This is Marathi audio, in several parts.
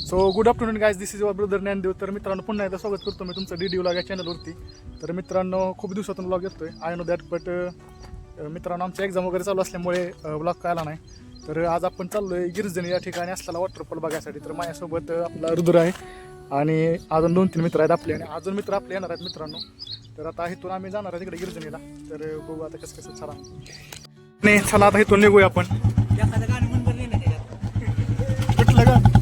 So good afternoon guys, this is your brother Dnyandev. तर मित्रांनो, पुन्हा एकदा स्वागत करतो मी तुमचं DD व्लॉग या चॅनलवरती. तर मित्रांनो, खूप दिवसातून व्लॉग येतोय, आय नो दॅट, बट मित्रांनो आमची एक्झाम वगैरे चालू असल्यामुळे व्लॉग काय आला नाही. तर आज आपण चाललोय गिरजणी या ठिकाणी असलेला वॉटरफॉल बघायसाठी. तर माझ्यासोबत आपला रुद्र आहे आणि अजून 2-3 मित्र आहेत आपले, आणि अजून मित्र आपले येणार आहेत मित्रांनो. तर आता इथून आम्ही जाणार आहे तिकडे गिरजणीला. तर बघू आता कसं कसं. चला नाही, चला आता इथून निघूया आपण. कुठलं गाणं?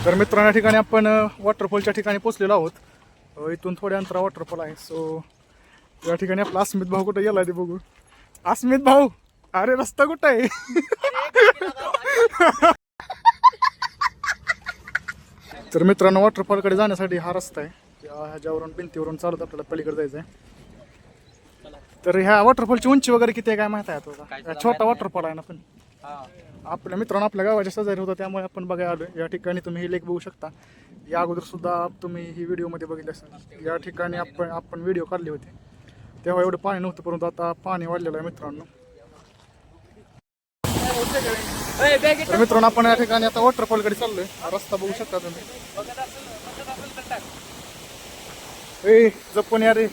तर मित्रांनो, या ठिकाणी आपण वॉटरफॉलच्या ठिकाणी पोहोचलेलो आहोत. इथून थोड्या अंतरा वॉटरफॉल आहे. सो या ठिकाणी आपला अस्मित भाऊ कुठे गेला ते बघू. अस्मित भाऊ, अरे रस्ता कुठं आहे? तर मित्रांनो, वॉटरफॉलकडे जाण्यासाठी हा रस्ता आहे. ह्याच्यावरून भिंतीवरून चालत आपल्याला पलीकडे जायचं आहे. तर ह्या वॉटरफॉलची उंची वगैरे किती आहे काय माहिती आहे तुला? छोटा वॉटरफॉल आहे ना, पण आपल्या मित्रांनो आपल्या गावाच्या शेजारी होता, त्यामुळे आपण बघायला आलो. या ठिकाणी तुम्ही ही लेक बघू शकता. या अगोदर सुद्धा तुम्ही ही व्हिडिओमध्ये बघितली असेल. या ठिकाणी आपण व्हिडिओ काढले होते, तेव्हा एवढं पाणी नव्हतं, परंतु आता पाणी वाढलेलं आहे मित्रांनो. तर मित्रांनो, आपण या ठिकाणी आता वॉटरफॉलकडे चाललोय. हा रस्ता बघू शकता तुम्ही. जपून या रे.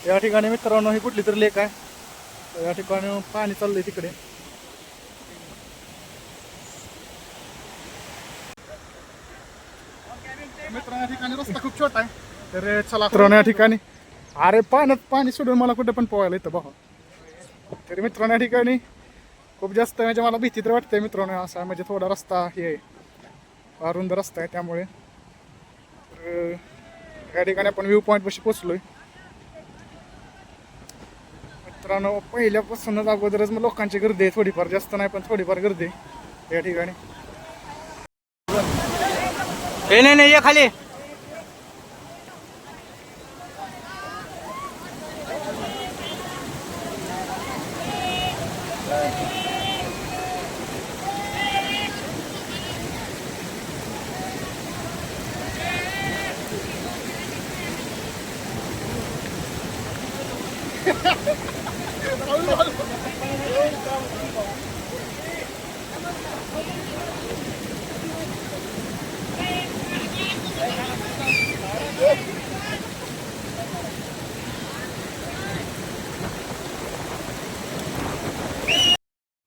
या ठिकाणी मित्रांनो ही कुठली तरी लेक आहे. या ठिकाणी पाणी चाललंय तिकडे. मित्रांनो, या ठिकाणी रस्ता खूप छोटा आहे. तर चला मित्रांनो, या ठिकाणी अरे पाणी सोडून मला कुठे पण पोहायला येतं बघा. तरी मित्रांनो, या ठिकाणी खूप जास्त म्हणजे मला भीती तर वाटते मित्रांनो. असा म्हणजे थोडा रस्ता हे आहे, अरुंद रस्ता आहे, त्यामुळे तर या ठिकाणी आपण व्ह्यू पॉईंट पाशी पोचलोय. मित्रांनो, पहिल्यापासूनच अगोदरच मग लोकांची गर्दी आहे, थोडीफार, जास्त नाही पण थोडीफार गर्दी आहे या ठिकाणी. नाही ये खाली.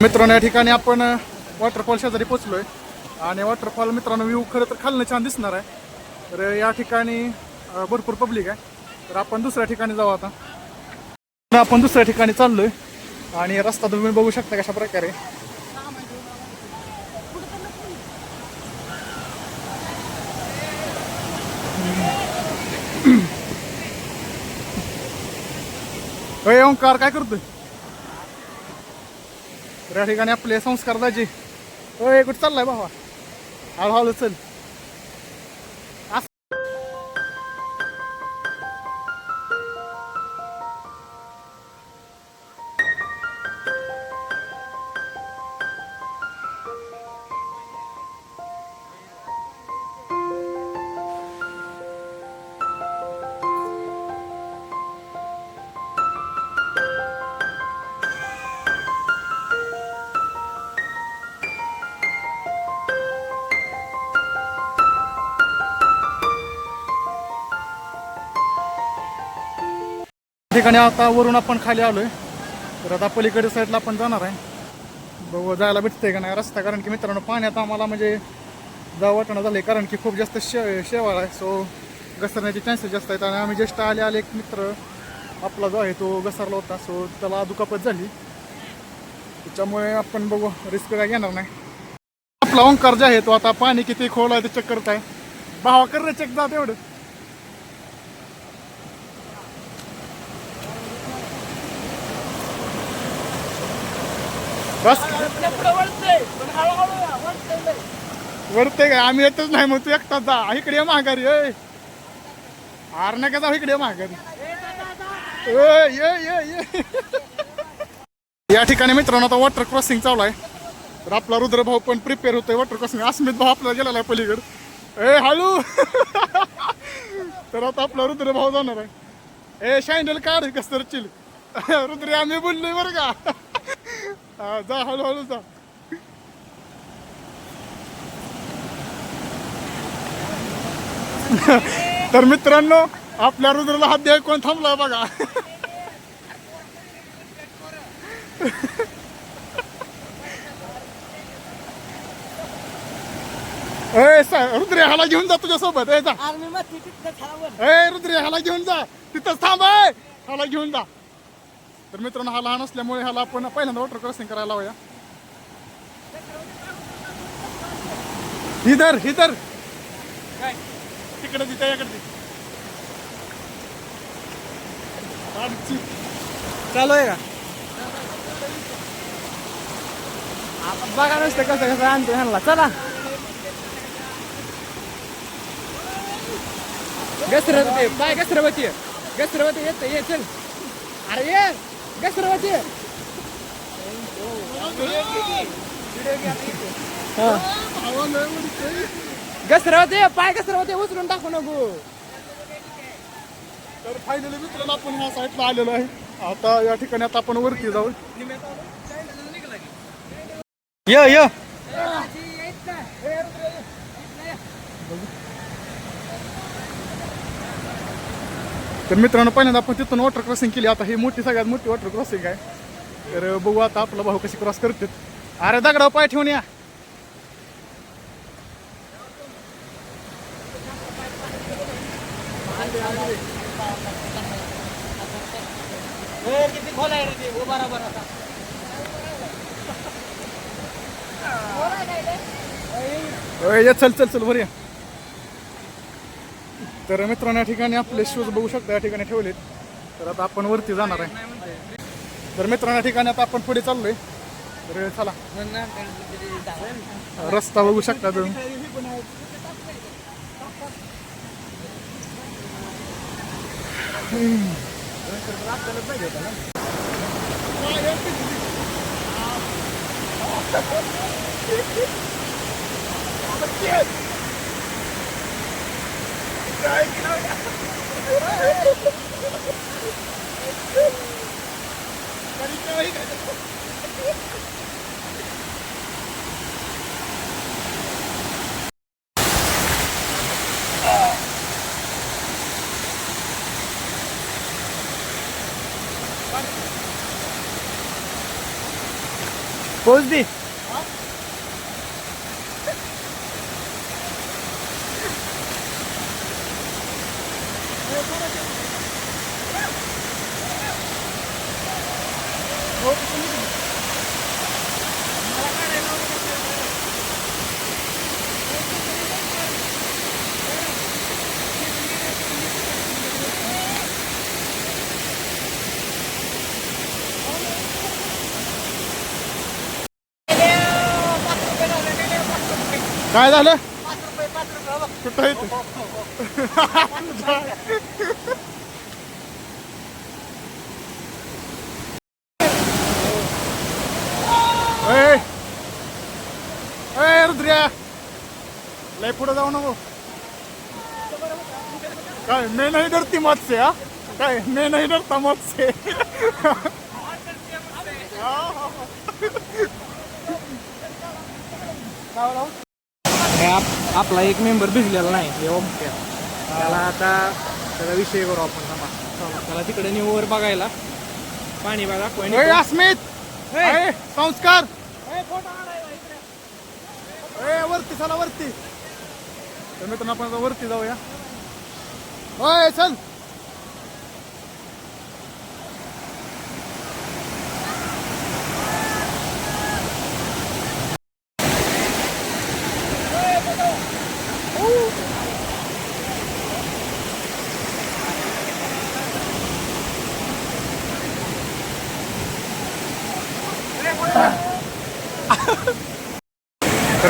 मित्रांनो, या ठिकाणी आपण वॉटरफॉल शेजारी पोचलोय. आणि वॉटरफॉल मित्रांनो व्ह्यू खरं तर खालनं छान दिसणार आहे. तर या ठिकाणी भरपूर पब्लिक आहे. तर आपण दुसऱ्या ठिकाणी जाऊ. आता आपण दुसऱ्या ठिकाणी चाललोय आणि रस्ता तुम्ही बघू शकता कशा प्रकारे. ओंकार काय करतोय? तर या ठिकाणी आपले संस्कार दाजी. कुठे चाललाय बाबा? हळूहळू चल. ठिकाणी आता वरून आपण खाली आलोय. तर आता पलीकडे साईडला आपण जाणार आहे. बघू जायला भेटतंय का नाही रस्ता, कारण की मित्रांनो पाण्यात आम्हाला म्हणजे जावं वाटणं झालंय, कारण की खूप जास्त शेवाळ आहे. सो घसरण्याचे चान्सेस जास्त आहेत. आणि आम्ही जस्ट आले एक मित्र आपला जो आहे तो घसरला होता, सो त्याला दुखापत झाली. त्याच्यामुळे आपण बघू, रिस्क काय घेणार नाही. आपला ओंकार जे आहे तो आता पाणी किती खोल आहे ते चेक करत आहे. भावा कर रे चेक, जा तेवढं. बस वरते काय आम्ही येतच नाही मग तू एकटाच जा इकडे ये माघारी आर नका जाऊ इकडे ये माघारी ये या ठिकाणी मित्रांनो आता वॉटर क्रॉसिंग चालू आहे तर आपला रुद्र भाऊ पण प्रिपेअर होतोय वॉटर क्रॉसिंग अस्मित भाऊ आपला गेलेला आहे पलीकडे हळू तर आता आपला रुद्र भाऊ जाणार आहे शाईंडल काढ कस तर चिल रुद्र आम्ही बोललोय बरं का जा हळूहळू जा तर मित्रांनो आपल्या रुद्रला हात द्याय कोण थांबलाय बघा रुद्र ह्याला घेऊन जा तुझ्यासोबत जा रुद्र ह्याला घेऊन जा तिथंच थांब ह्याला घेऊन जा तर मित्रांनो हा लहान असल्यामुळे ह्याला आपण पहिल्यांदा वॉटर क्रॉसिंग करायला लावूया इधर तिकडे त्याच्याकडे चालू आहे का आपण बघा नसतं कसं कसं आणतो ह्यांना चला गसरवती बाय गसरवती येत ये चल अरे ये गसरवती गसरवती पाय गसरवती उचलून टाकू नको तर फायनली मित्रांनो आपण ह्या साईडला आलेलो आहे आता या ठिकाणी आता आपण वरती जाऊ य तर मित्रांनो पहिल्यांदा आपण तिथून वॉटर क्रॉसिंग केली आता ही मोठी सगळ्यात मोठी वॉटर क्रॉसिंग आहे तर बघू आता आपला भाऊ कशी क्रॉस करते अरे दगडाव पाय ठेवून या किती खोल आहे रे ते बरोबर आता चल बरं या तर मित्रांनो या ठिकाणी आपले शूज बघू शकता या ठिकाणी ठेवलेत तर आता आपण वरती जाणार आहे तर मित्रांनो या ठिकाणी आता आपण पुढे चाललोय तर चला रस्ता बघू शकता तुम्ही पोच दे काय झालं कुठं आहे रुद्र्या लय पुढे जाऊ नको काय मैं नहीं डरती मौत से हा काय मैं नहीं डरता मौत से आपला एक मेंबर भिजलेला नाही हे ओमक्या त्याला आता त्याचा विषय करू आपण त्याला तिकडे नेऊ वर बघायला पाणी बघा अस्मित संस्कार वरती चला वरती तर मित्रांनो आपण वरती जाऊया होय चल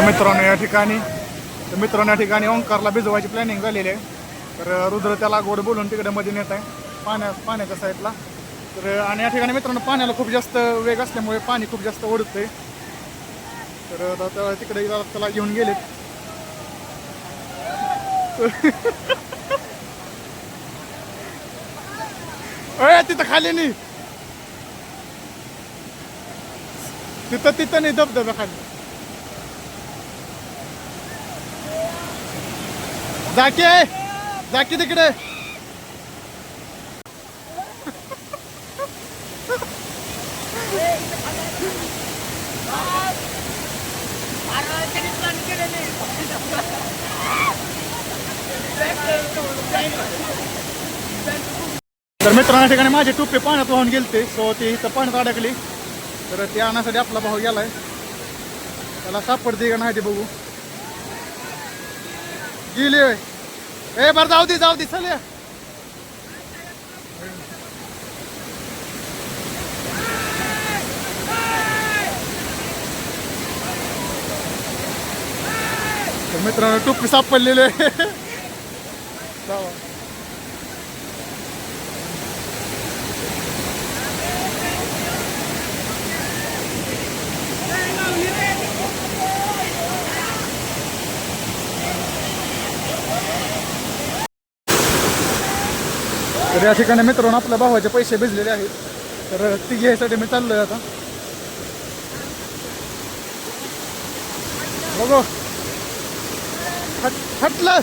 तर मित्रांनो या ठिकाणी ओंकारला भिजवायची प्लॅनिंग झालेली आहे. तर रुद्र त्याला गोड बोलून तिकडे मध्ये नेत आहे पाण्याच्या साईडला. तर आणि या ठिकाणी मित्रांनो पाण्याला खूप जास्त वेग असल्यामुळे पाणी खूप जास्त ओढतंय. तर आता तिकडे त्याला घेऊन गेलेत. तिथं खाली नाही, तिथं नाही धबधबा खाली. जाकी तिकडे. तर मित्रांनो ठिकाणी माझी टोपी पाण्यात वाहून गेलते. सो ती इथं पाण्यात अडकली. तर ती आणण्यासाठी आपला भाऊ गेलाय. त्याला सापडते का नाही ते बघू. गेली होय. बरं जाऊ दे चल. तर मित्रांनो टोपी सापडलेली आहे. तर या ठिकाणी मित्रांनो आपल्या भावाचे पैसे भिजलेले आहेत. तर ती घ्यायसाठी मी चाललोय आता. बघू हटलं.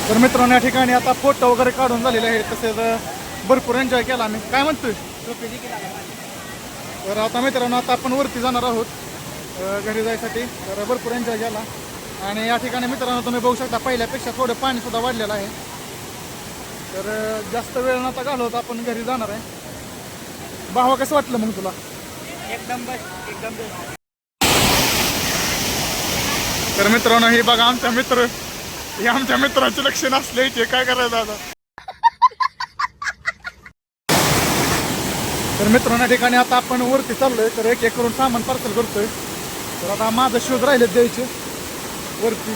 तर मित्रांनो या ठिकाणी आता फोटो वगैरे काढून झालेले आहेत. तसेच भरपूर एन्जॉय केला आम्ही. काय म्हणतोय. तर आता मित्रांनो आता आपण वरती जाणार आहोत घरी जायसाठी. तर भरपूर एन्जॉय केला. आणि या ठिकाणी मित्रांनो तुम्ही बघू शकता पहिल्यापेक्षा थोडं पाणी सुद्धा वाढलेलं आहे. तर जास्त वेळ नव्हता घालवत आपण घरी जाणार आहे. भावा कसं वाटलं मग तुला. एकदम. तर मित्रांनो हे बघा आमच्या मित्राचे लक्षण असले ते काय करायचं आता. तर मित्रांनो ठिकाणी आता आपण वरती चाललोय. तर एक करून सामान पार्सल करतोय. तर आता माझं शोध राहिले द्यायचे वरती.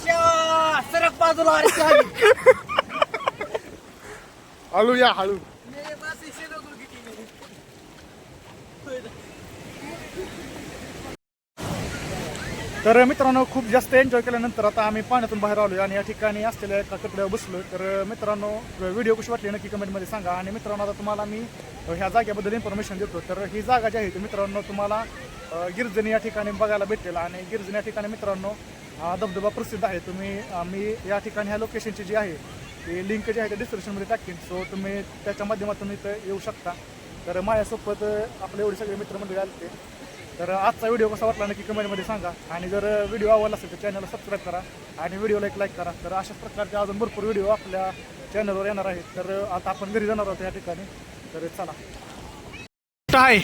या सरक बाजूला. हळू या हळू. तर मित्रांनो खूप जास्त एन्जॉय केल्यानंतर आता आम्ही पाण्यातून बाहेर आलोय आणि या ठिकाणी असलेल्या एका कपड्यावर बसलोय. तर मित्रांनो व्हिडिओ कशी वाटली नक्की कमेंटमध्ये सांगा. आणि मित्रांनो आता तुम्हाला मी ह्या जागेबद्दल इन्फॉर्मेशन देतो. तर ही जागा जी आहे ती मित्रांनो तुम्हाला गिरजणी या ठिकाणी बघायला भेटेल. आणि गिरजणी या ठिकाणी मित्रांनो धबधबा प्रसिद्ध आहे. मी या ठिकाणी ह्या लोकेशनची जी आहे ती लिंक जी आहे ते डिस्क्रिप्शनमध्ये टाकेन. सो तुम्ही त्याच्या माध्यमातून इथं येऊ शकता. तर माझ्यासोबत आपले एवढे सगळे मित्रमंडळी आले. तर आजचा व्हिडिओ कसा वाटला नक्की कमेंटमध्ये सांगा. आणि जर व्हिडिओ आवडला असेल तर चॅनलला सबस्क्राईब करा आणि व्हिडिओला एक लाईक करा. तर अशाच प्रकारचे अजून भरपूर व्हिडिओ आपल्या चॅनलवर येणार आहेत. तर आता आपण घरी जाणार आहोत या ठिकाणी. तर चला. काय